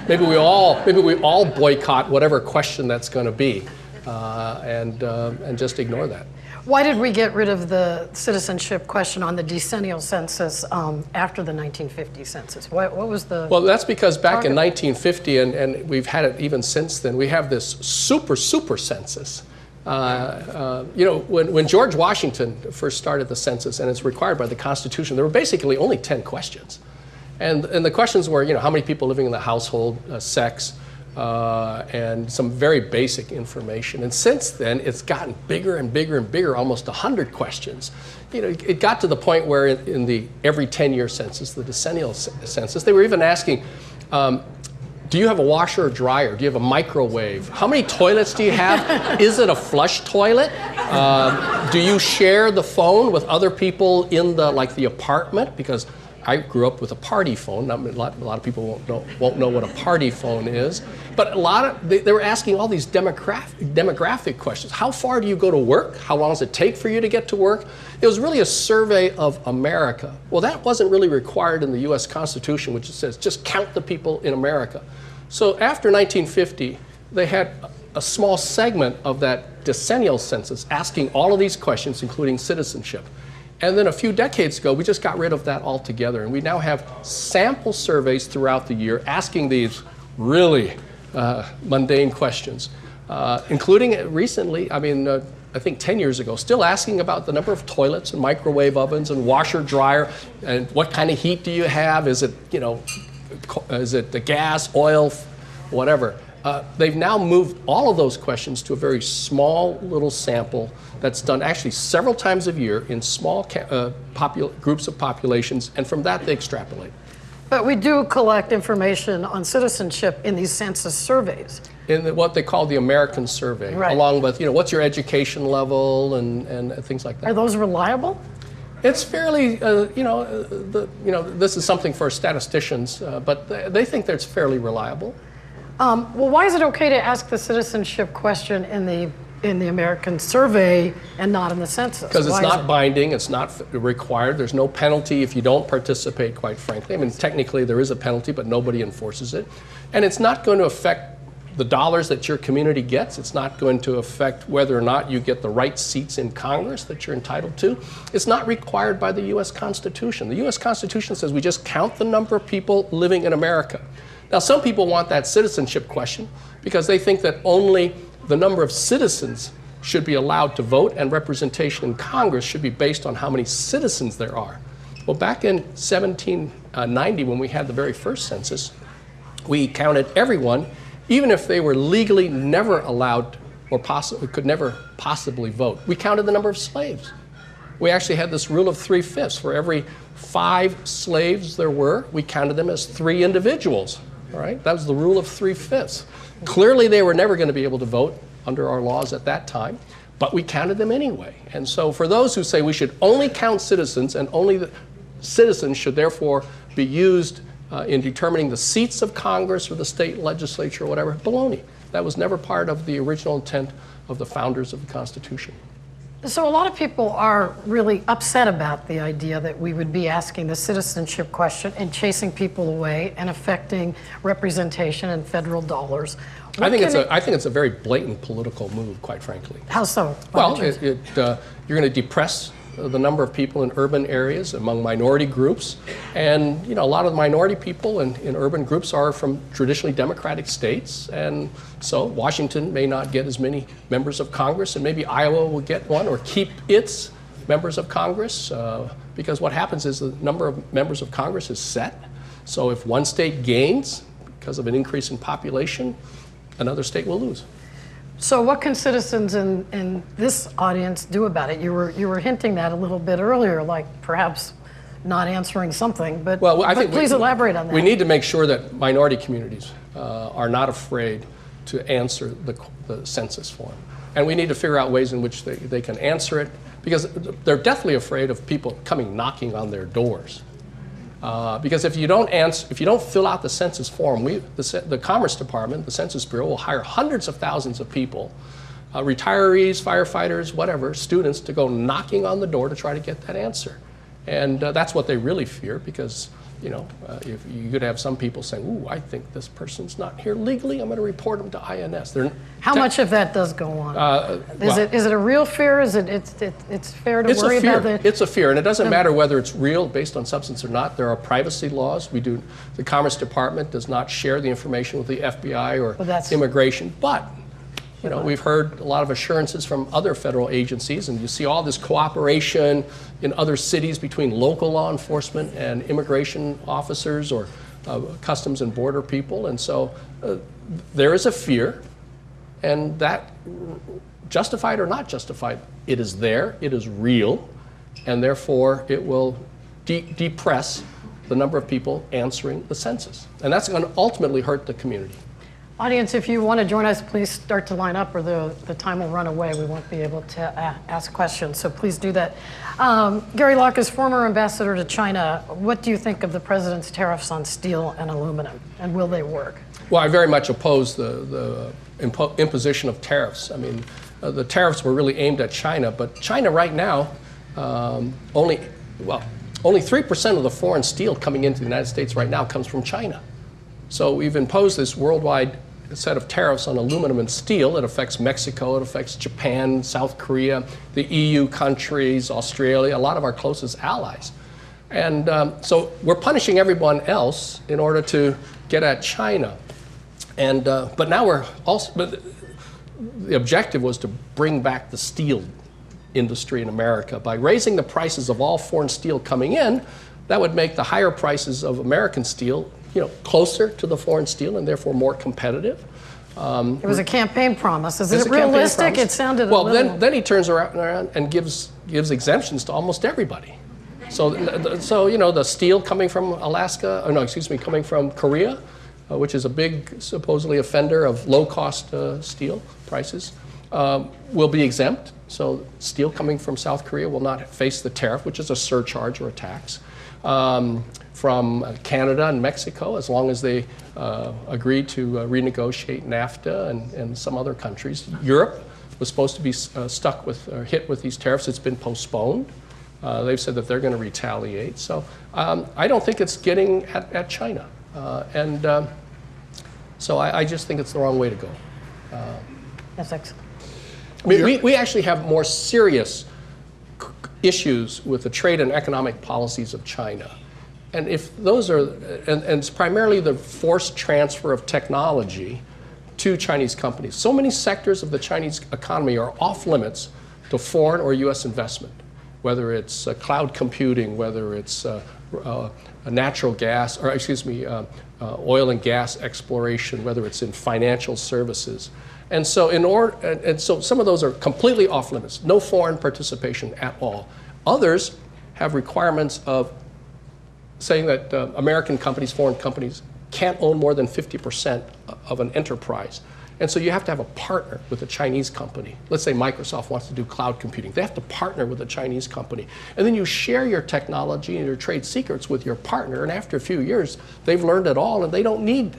Maybe we all boycott whatever question that's going to be, and just ignore that. Why did we get rid of the citizenship question on the decennial census after the 1950 census? What was the Well, that's because back target? in 1950, and we've had it even since then, we have this super census. When George Washington first started the census, and it's required by the Constitution, there were basically only 10 questions. And the questions were, how many people living in the household, sex, and some very basic information. And since then, it's gotten bigger and bigger and bigger, almost 100 questions. It got to the point where in the every 10-year census, the decennial census, they were even asking, do you have a washer or dryer? Do you have a microwave? How many toilets do you have? Is it a flush toilet? Do you share the phone with other people in the apartment? Because I grew up with a party phone. A lot of people won't know what a party phone is. But they were asking all these demographic questions. How far do you go to work? How long does it take for you to get to work? It was really a survey of America. Well, that wasn't really required in the U.S. Constitution, which says just count the people in America. So after 1950, they had a small segment of that decennial census asking all of these questions, including citizenship. And then a few decades ago, we just got rid of that altogether. And we now have sample surveys throughout the year asking these really mundane questions, including recently, I think 10 years ago, still asking about the number of toilets and microwave ovens and washer, dryer, and what kind of heat do you have? Is it, is it the gas, oil, whatever? They've now moved all of those questions to a very small little sample that's done actually several times a year in small groups of populations, and from that they extrapolate. But we do collect information on citizenship in these census surveys. In what they call the American Survey, right, along with what's your education level and things like that. Are those reliable? It's fairly, this is something for statisticians, but they think that it's fairly reliable. Well, why is it okay to ask the citizenship question in the American Survey and not in the census? Because it's not binding, it's not required, there's no penalty if you don't participate, quite frankly. Technically there is a penalty, but nobody enforces it. And it's not going to affect the dollars that your community gets. It's not going to affect whether or not you get the right seats in Congress that you're entitled to. It's not required by the U.S. Constitution. The U.S. Constitution says we just count the number of people living in America. Now, some people want that citizenship question because they think that only the number of citizens should be allowed to vote, and representation in Congress should be based on how many citizens there are. Well, back in 1790, when we had the very first census, we counted everyone, even if they were legally never allowed or could never possibly vote. We counted the number of slaves. We actually had this rule of 3/5. For every 5 slaves there were, we counted them as 3 individuals. All right? That was the rule of 3/5. Clearly, they were never going to be able to vote under our laws at that time, but we counted them anyway. And so for those who say we should only count citizens and only the citizens should therefore be used in determining the seats of Congress or the state legislature or whatever, baloney. That was never part of the original intent of the founders of the Constitution. So a lot of people are really upset about the idea that we would be asking the citizenship question and chasing people away and affecting representation and federal dollars. I think it's a very blatant political move, quite frankly. How so? Well, you're going to depress the number of people in urban areas among minority groups, and a lot of the minority people in urban groups are from traditionally Democratic states, and so Washington may not get as many members of Congress, and maybe Iowa will get one or keep its members of Congress, because what happens is the number of members of Congress is set. So if one state gains because of an increase in population, another state will lose. So what can citizens in this audience do about it? You were hinting that a little bit earlier, like perhaps not answering something, but, please elaborate on that. We need to make sure that minority communities are not afraid to answer the census form. And we need to figure out ways in which they can answer it, because they're deathly afraid of people coming knocking on their doors. Because if you don't fill out the census form, the Commerce Department, the Census Bureau, will hire hundreds of thousands of people, retirees, firefighters, whatever, students, to go knocking on the door to try to get that answer. And that's what they really fear, because if you could have some people saying, "Ooh, I think this person's not here legally. I'm going to report them to INS." How much of that does go on? Is it a real fear? Is it's fair to worry about that? It's a fear, and it doesn't matter whether it's real, based on substance or not. There are privacy laws. The Commerce Department does not share the information with the FBI or immigration, but. We've heard a lot of assurances from other federal agencies, and you see all this cooperation in other cities between local law enforcement and immigration officers or customs and border people. And so there is a fear, and that, justified or not justified, it is there, it is real, and therefore it will depress the number of people answering the census. And that's going to ultimately hurt the community. Audience, if you want to join us, please start to line up, or the time will run away. We won't be able to ask questions, so please do that. Gary Locke, as former ambassador to China, what do you think of the president's tariffs on steel and aluminum, and will they work? Well, I very much oppose the imposition of tariffs. I mean, the tariffs were really aimed at China, but China right now, only 3% of the foreign steel coming into the United States right now comes from China. So we've imposed this worldwide set of tariffs on aluminum and steel. It affects Mexico, it affects Japan, South Korea, the EU countries, Australia, a lot of our closest allies. And so we're punishing everyone else in order to get at China. And but now but the objective was to bring back the steel industry in America. By raising the prices of all foreign steel coming in, that would make the higher prices of American steel closer to the foreign steel and therefore more competitive. It was a campaign promise. Is it realistic? It sounded well. Then he turns around and gives exemptions to almost everybody. So the steel coming from coming from Korea, which is a big supposedly offender of low-cost steel prices, will be exempt. So steel coming from South Korea will not face the tariff, which is a surcharge or a tax. From Canada and Mexico, as long as they agree to renegotiate NAFTA and some other countries. Europe was supposed to be hit with these tariffs. It's been postponed. They've said that they're going to retaliate. So I don't think it's getting at China. So I just think it's the wrong way to go. That's excellent. I mean, we actually have more serious issues with the trade and economic policies of China. And if those are, and it's primarily the forced transfer of technology to Chinese companies. So many sectors of the Chinese economy are off limits to foreign or U.S. investment, whether it's cloud computing, whether it's natural gas, or excuse me, oil and gas exploration, whether it's in financial services. And so so some of those are completely off limits, no foreign participation at all. Others have requirements of saying that American companies, foreign companies, can't own more than 50% of an enterprise. And so you have to have a partner with a Chinese company. Let's say Microsoft wants to do cloud computing. They have to partner with a Chinese company. And then you share your technology and your trade secrets with your partner. And after a few years, they've learned it all and they don't need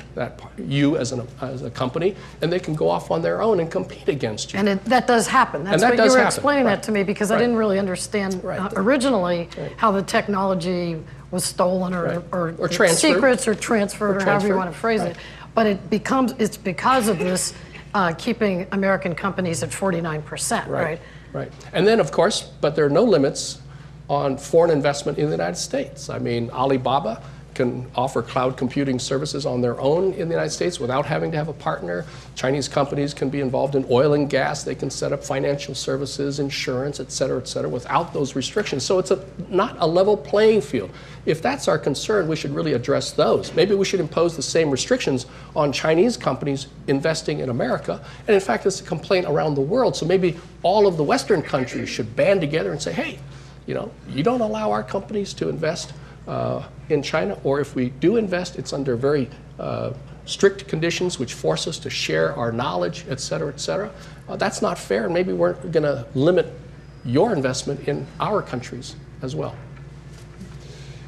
you as a company. And they can go off on their own and compete against you. And that does happen. That's what you were explaining that to me, because I didn't really understand originally how the technology was stolen or transferred. Secrets or transferred or however you want to phrase it. But it's because of this keeping American companies at 49%, right? Right. And then, of course, but there are no limits on foreign investment in the United States. I mean, Alibaba can offer cloud computing services on their own in the United States without having to have a partner. Chinese companies can be involved in oil and gas. They can set up financial services, insurance, et cetera, without those restrictions. So it's not a level playing field. If that's our concern, we should really address those. Maybe we should impose the same restrictions on Chinese companies investing in America. And in fact, it's a complaint around the world. So maybe all of the Western countries should band together and say, hey, you don't allow our companies to invest in China, or if we do invest, it's under very strict conditions which force us to share our knowledge, et cetera, et cetera. That's not fair, and maybe we're going to limit your investment in our countries as well.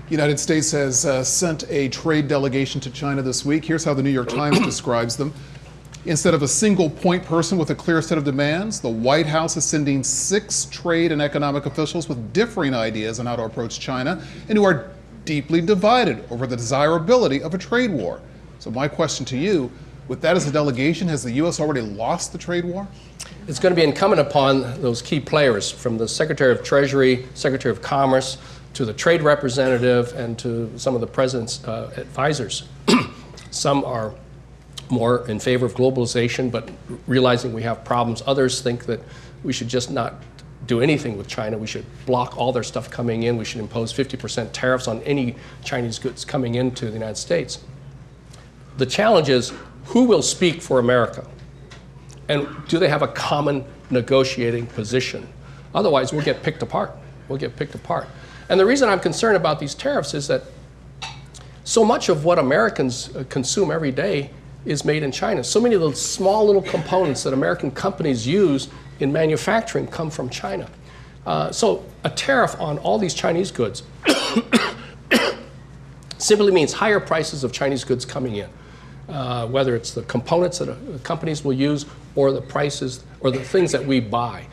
The United States has sent a trade delegation to China this week. Here's how the New York Times describes them. Instead of a single point person with a clear set of demands, the White House is sending 6 trade and economic officials with differing ideas on how to approach China and who are deeply divided over the desirability of a trade war. So my question to you, with that as a delegation, has the U.S. already lost the trade war? It's going to be incumbent upon those key players, from the Secretary of Treasury, Secretary of Commerce, to the trade representative, and to some of the president's advisors. Some are more in favor of globalization, but realizing we have problems. Others think that we should just not do anything with China. We should block all their stuff coming in. We should impose 50% tariffs on any Chinese goods coming into the United States. The challenge is, who will speak for America? And do they have a common negotiating position? Otherwise, we'll get picked apart. We'll get picked apart. And the reason I'm concerned about these tariffs is that so much of what Americans consume every day is made in China. So many of those small little components that American companies use in manufacturing come from China. So a tariff on all these Chinese goods simply means higher prices of Chinese goods coming in, whether it's the components that companies will use or the prices or the things that we buy.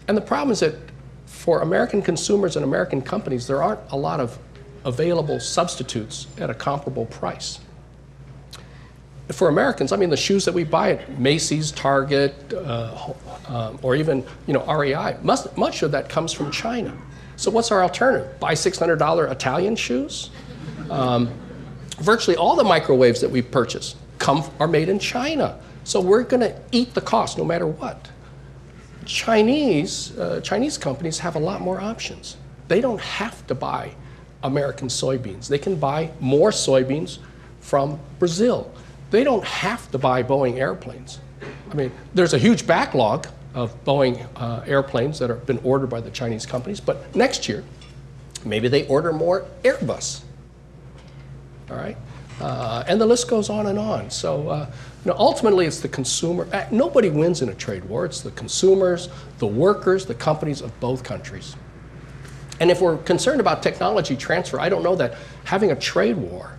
And the problem is that for American consumers and American companies, there aren't a lot of available substitutes at a comparable price. For Americans, I mean, the shoes that we buy at Macy's, Target, or even REI, much of that comes from China. So what's our alternative? Buy $600 Italian shoes? Virtually all the microwaves that we purchase are made in China. So we're going to eat the cost no matter what. Chinese companies have a lot more options. They don't have to buy American soybeans. They can buy more soybeans from Brazil. They don't have to buy Boeing airplanes. I mean, there's a huge backlog of Boeing airplanes that have been ordered by the Chinese companies, but next year, maybe they order more Airbus. All right? And the list goes on and on. So ultimately, it's the consumer. Nobody wins in a trade war. It's the consumers, the workers, the companies of both countries. And if we're concerned about technology transfer, I don't know that having a trade war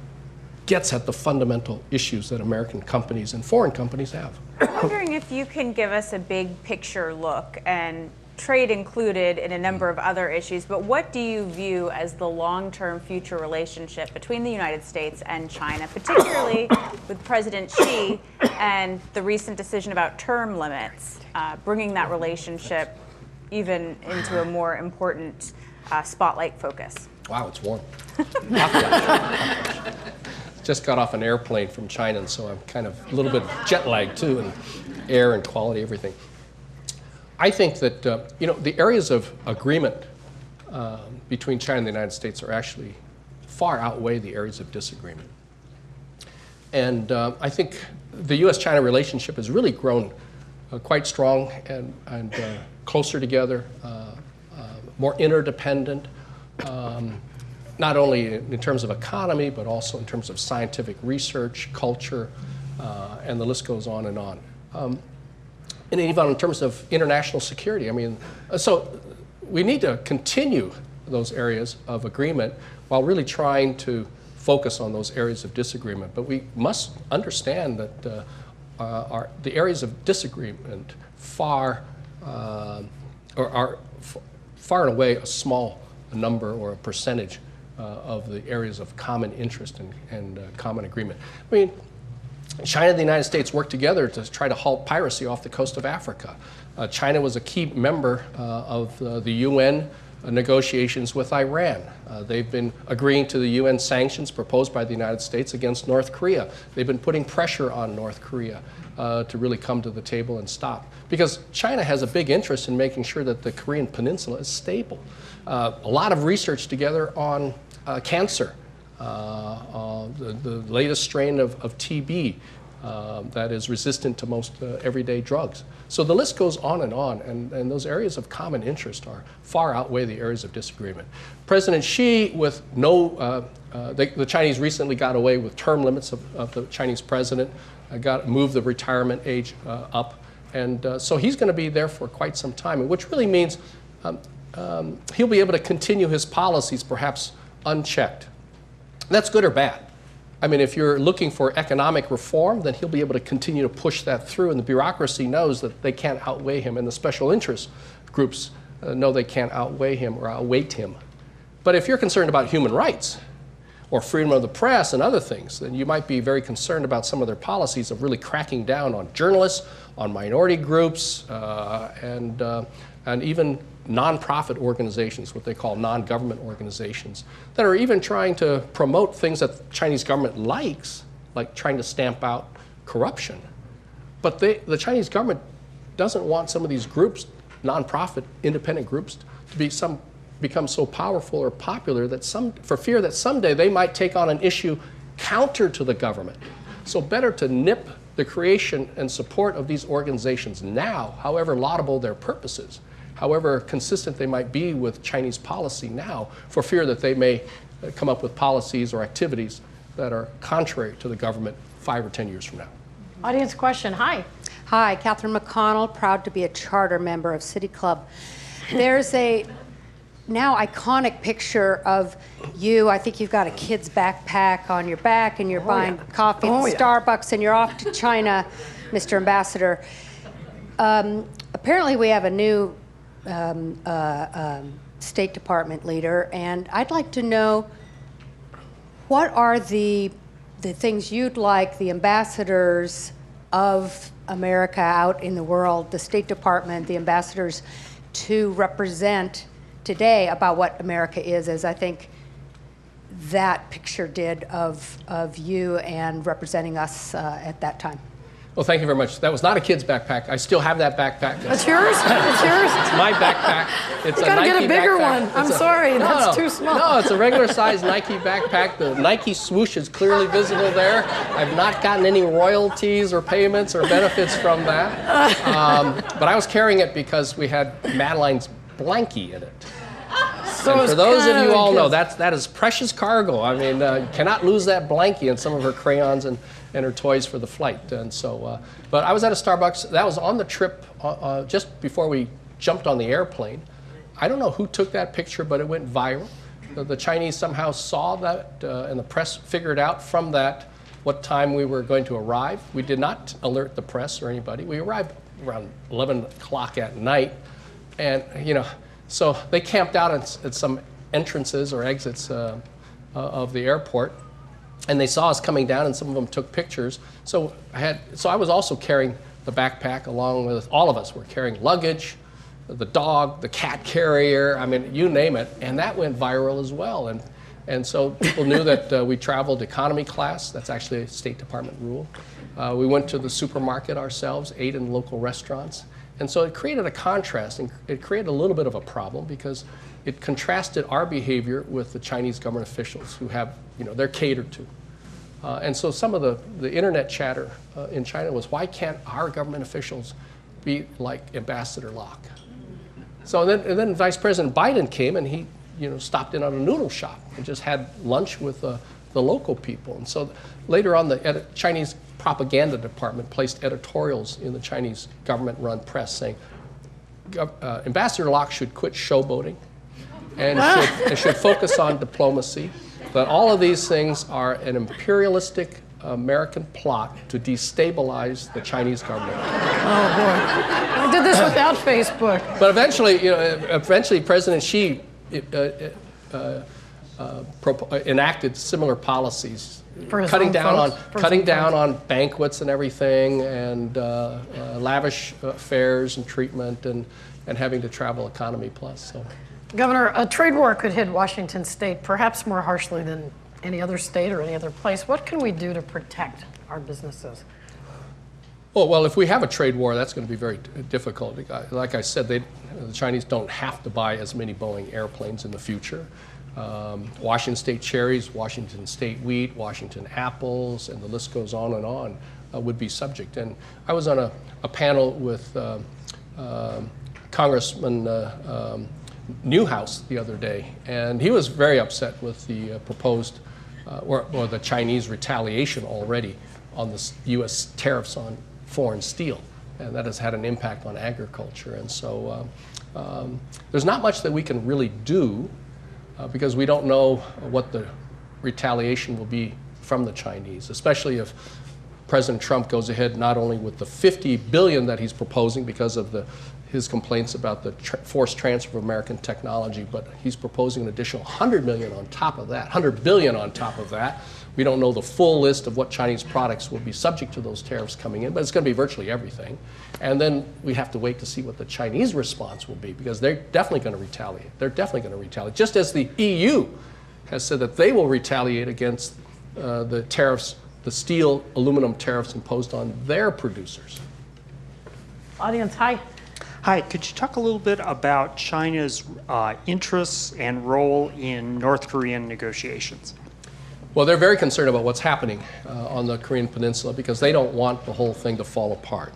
gets at the fundamental issues that American companies and foreign companies have. I'm wondering if you can give us a big picture look and trade included in a number of other issues, but what do you view as the long-term future relationship between the United States and China, particularly with President Xi and the recent decision about term limits, bringing that relationship even into a more important spotlight focus? Wow, it's warm. Just got off an airplane from China, and so I'm kind of a little bit jet lagged too, and air and quality, everything. I think that the areas of agreement between China and the United States are actually far outweigh the areas of disagreement. And I think the U.S.-China relationship has really grown quite strong and closer together, more interdependent, not only in terms of economy, but also in terms of scientific research, culture, and the list goes on and on. And even in terms of international security. I mean, so we need to continue those areas of agreement while really trying to focus on those areas of disagreement. But we must understand that the areas of disagreement are far and away a small number or a percentage of the areas of common interest and common agreement. I mean, China and the United States worked together to try to halt piracy off the coast of Africa. China was a key member of the UN negotiations with Iran. They've been agreeing to the UN sanctions proposed by the United States against North Korea. They've been putting pressure on North Korea to really come to the table and stop. Because China has a big interest in making sure that the Korean Peninsula is stable. A lot of research together on cancer. The latest strain of TB that is resistant to most everyday drugs. So the list goes on, and those areas of common interest are far outweigh the areas of disagreement. President Xi, with the Chinese recently got away with term limits of the Chinese president, moved the retirement age up, and so he's going to be there for quite some time, which really means he'll be able to continue his policies perhaps unchecked. That's good or bad. I mean, if you're looking for economic reform, then he'll be able to continue to push that through, and the bureaucracy knows that they can't outweigh him, and the special interest groups know they can't outweigh him or outweight him. But if you're concerned about human rights or freedom of the press and other things, then you might be very concerned about some of their policies of really cracking down on journalists, on minority groups, and even nonprofit organizations, what they call non-government organizations, that are even trying to promote things that the Chinese government likes, like trying to stamp out corruption. But the Chinese government doesn't want some of these groups, nonprofit, independent groups, to become so powerful or popular that for fear that someday they might take on an issue counter to the government. So better to nip the creation and support of these organizations now, however laudable their purposes, however consistent they might be with Chinese policy now, for fear that they may come up with policies or activities that are contrary to the government 5 or 10 years from now. Audience question, hi. Hi, Catherine McConnell, proud to be a charter member of City Club. There's a now iconic picture of you. I think you've got a kid's backpack on your back and you're buying coffee at Starbucks and you're off to China, Mr. Ambassador. Apparently we have a new State Department leader, and I'd like to know what are the things you'd like the ambassadors of America out in the world, the State Department, the ambassadors, to represent today about what America is, as I think that picture did of you and representing us at that time. Well, thank you very much. That was not a kid's backpack. I still have that backpack. That's yours? It's yours? It's my backpack. It's you gotta get a bigger one. I'm sorry, that's too small. No, it's a regular size Nike backpack. The Nike swoosh is clearly visible there. I've not gotten any royalties or payments or benefits from that. But I was carrying it because we had Madeline's blankie in it. So and for those of you all know, that is precious cargo. I mean, you cannot lose that blankie and some of her crayons and her toys for the flight. And so, but I was at a Starbucks. That was on the trip just before we jumped on the airplane. I don't know who took that picture, but it went viral. The Chinese somehow saw that, and the press figured out from that what time we were going to arrive. We did not alert the press or anybody. We arrived around 11 o'clock at night. And, so they camped out at some entrances or exits of the airport, and they saw us coming down, and some of them took pictures. So I was also carrying the backpack, along with all of us were carrying luggage, the dog, the cat carrier, I mean, you name it, and that went viral as well. And so people knew that we traveled economy class. That's actually a State Department rule. We went to the supermarket ourselves, ate in local restaurants. And so it created a contrast, and it created a little bit of a problem because it contrasted our behavior with the Chinese government officials who have, they're catered to. And so some of the internet chatter in China was, why can't our government officials be like Ambassador Locke? So then Vice President Biden came, and he stopped in on a noodle shop and just had lunch with the local people. And so later on, the Chinese propaganda department placed editorials in the Chinese government-run press saying, Ambassador Locke should quit showboating and should focus on diplomacy, that all of these things are an imperialistic American plot to destabilize the Chinese government. Oh, boy. I did this without Facebook. But eventually President Xi enacted similar policies, cutting down on banquets and everything, and lavish fares and treatment, and having to travel economy plus. So. Governor, a trade war could hit Washington State perhaps more harshly than any other state or any other place. What can we do to protect our businesses? Well, if we have a trade war, that's going to be very difficult. Like I said, the Chinese don't have to buy as many Boeing airplanes in the future. Washington State cherries, Washington State wheat, Washington apples, and the list goes on, would be subject. And I was on a panel with Congressman Newhouse the other day, and he was very upset with the proposed, or the Chinese retaliation already on the U.S. tariffs on foreign steel, and that has had an impact on agriculture. And so there's not much that we can really do because we don't know what the retaliation will be from the Chinese, especially if President Trump goes ahead not only with the $50 billion that he's proposing because of his complaints about the forced transfer of American technology, but he's proposing an additional $100 million on top of that, $100 billion on top of that. We don't know the full list of what Chinese products will be subject to those tariffs coming in, but it's going to be virtually everything. And then we have to wait to see what the Chinese response will be, because they're definitely going to retaliate. They're definitely going to retaliate, just as the EU has said that they will retaliate against the tariffs, the steel, aluminum tariffs imposed on their producers. Audience, hi. Hi, could you talk a little bit about China's interests and role in North Korean negotiations? Well, they're very concerned about what's happening on the Korean Peninsula because they don't want the whole thing to fall apart.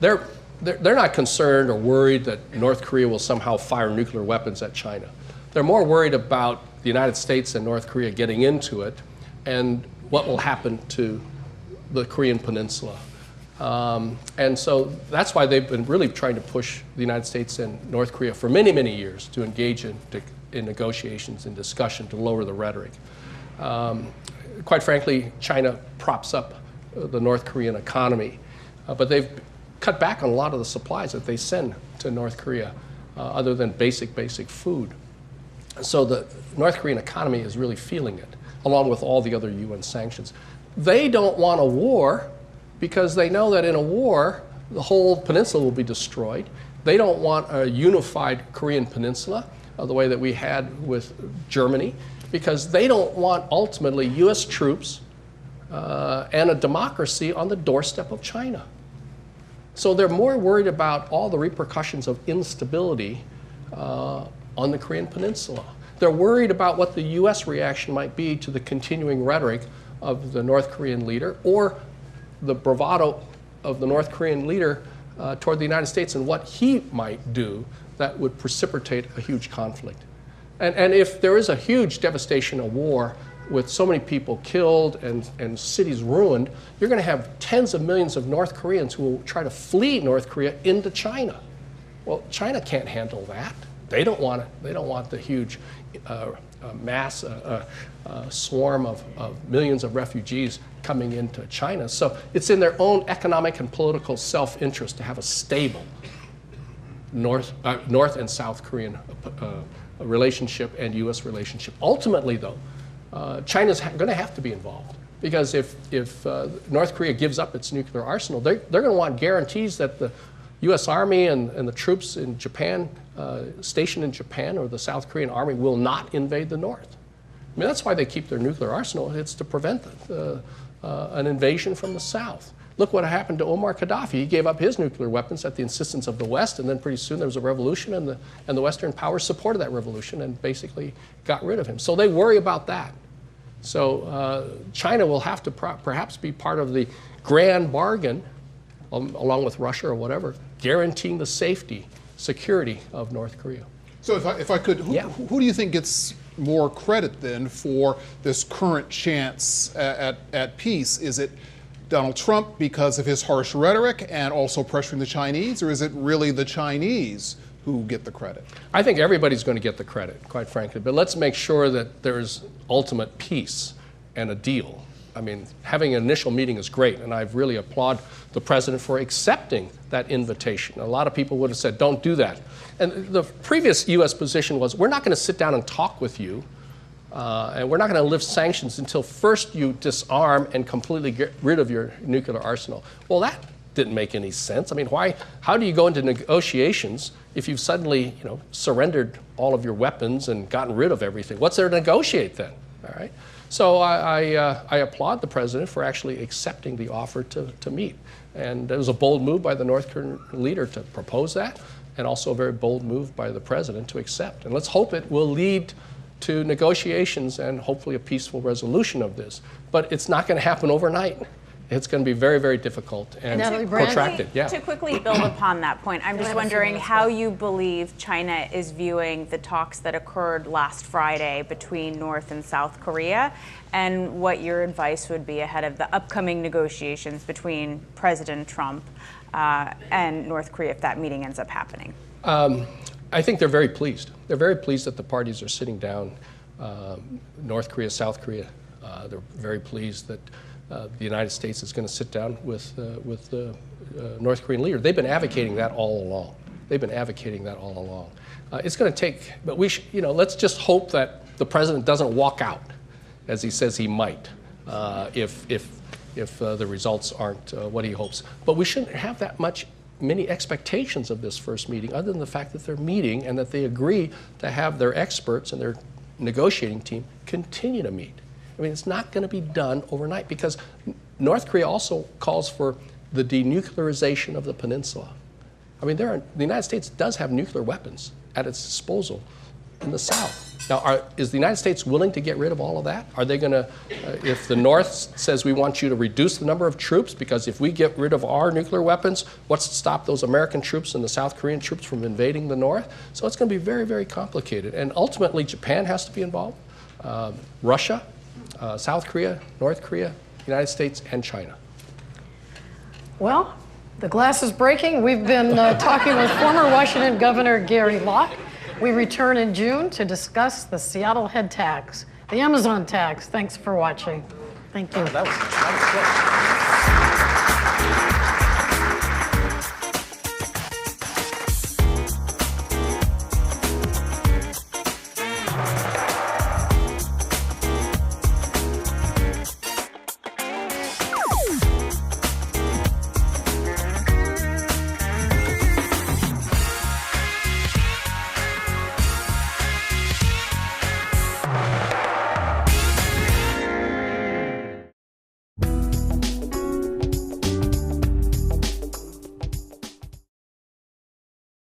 They're not concerned or worried that North Korea will somehow fire nuclear weapons at China. They're more worried about the United States and North Korea getting into it and what will happen to the Korean Peninsula. And so that's why they've been really trying to push the United States and North Korea for many, many years to engage in negotiations and discussion to lower the rhetoric. Quite frankly, China props up the North Korean economy, but they've cut back on a lot of the supplies that they send to North Korea, other than basic food. So the North Korean economy is really feeling it, along with all the other UN sanctions. They don't want a war because they know that in a war, the whole peninsula will be destroyed. They don't want a unified Korean peninsula the way that we had with Germany, because they don't want ultimately US troops and a democracy on the doorstep of China. So they're more worried about all the repercussions of instability on the Korean Peninsula. They're worried about what the US reaction might be to the continuing rhetoric of the North Korean leader, or the bravado of the North Korean leader toward the United States and what he might do that would precipitate a huge conflict. And if there is a huge devastation, a war with so many people killed and cities ruined, you're going to have tens of millions of North Koreans who will try to flee North Korea into China. Well, China can't handle that. They don't want it. They don't want the huge mass swarm of millions of refugees coming into China. So it's in their own economic and political self-interest to have a stable North and South Korean relationship and U.S. relationship. Ultimately, though, China's going to have to be involved, because if North Korea gives up its nuclear arsenal, they're going to want guarantees that the U.S. Army and the troops in Japan, stationed in Japan, or the South Korean Army, will not invade the North. I mean, that's why they keep their nuclear arsenal. It's to prevent an invasion from the South. Look what happened to Omar Gaddafi. He gave up his nuclear weapons at the insistence of the West, and then pretty soon there was a revolution, and the Western powers supported that revolution and basically got rid of him. So they worry about that. So China will have to perhaps be part of the grand bargain, along with Russia or whatever, guaranteeing the safety, security of North Korea. So if I could, who do you think gets more credit then for this current chance at peace? Is it Donald Trump because of his harsh rhetoric and also pressuring the Chinese, or is it really the Chinese who get the credit? I think everybody's going to get the credit, quite frankly, but let's make sure that there's ultimate peace and a deal. I mean, having an initial meeting is great, and I really applaud the president for accepting that invitation. A lot of people would have said, don't do that. And the previous U.S. position was, we're not going to sit down and talk with you, and we're not going to lift sanctions until first you disarm and completely get rid of your nuclear arsenal. Well, that didn't make any sense. I mean, how do you go into negotiations if you've suddenly, surrendered all of your weapons and gotten rid of everything? What's there to negotiate then? All right. So I applaud the president for actually accepting the offer to meet. And it was a bold move by the North Korean leader to propose that, and also a very bold move by the president to accept. And let's hope it will lead to negotiations and hopefully a peaceful resolution of this. But it's not going to happen overnight. It's going to be very, very difficult and protracted. To quickly build upon that point, I'm just wondering how you believe China is viewing the talks that occurred last Friday between North and South Korea, and what your advice would be ahead of the upcoming negotiations between President Trump and North Korea if that meeting ends up happening. I think they're very pleased. They're very pleased that the parties are sitting down, North Korea, South Korea. They're very pleased that the United States is going to sit down with the North Korean leader. They've been advocating that all along. It's going to take, but let's just hope that the president doesn't walk out, as he says he might, if the results aren't what he hopes. But we shouldn't have that many expectations of this first meeting, other than the fact that they're meeting and that they agree to have their experts and their negotiating team continue to meet. I mean, it's not going to be done overnight, because North Korea also calls for the denuclearization of the peninsula. I mean, the United States does have nuclear weapons at its disposal in the South. Now, is the United States willing to get rid of all of that? Are they going to, if the North says we want you to reduce the number of troops, because if we get rid of our nuclear weapons, what's to stop those American troops and the South Korean troops from invading the North? So it's going to be very, very complicated. And ultimately, Japan has to be involved, Russia, South Korea, North Korea, United States, and China. Well, the glass is breaking. We've been talking with former Washington Governor Gary Locke. We return in June to discuss the Seattle head tax, the Amazon tax. Thanks for watching. Thank you. That was good.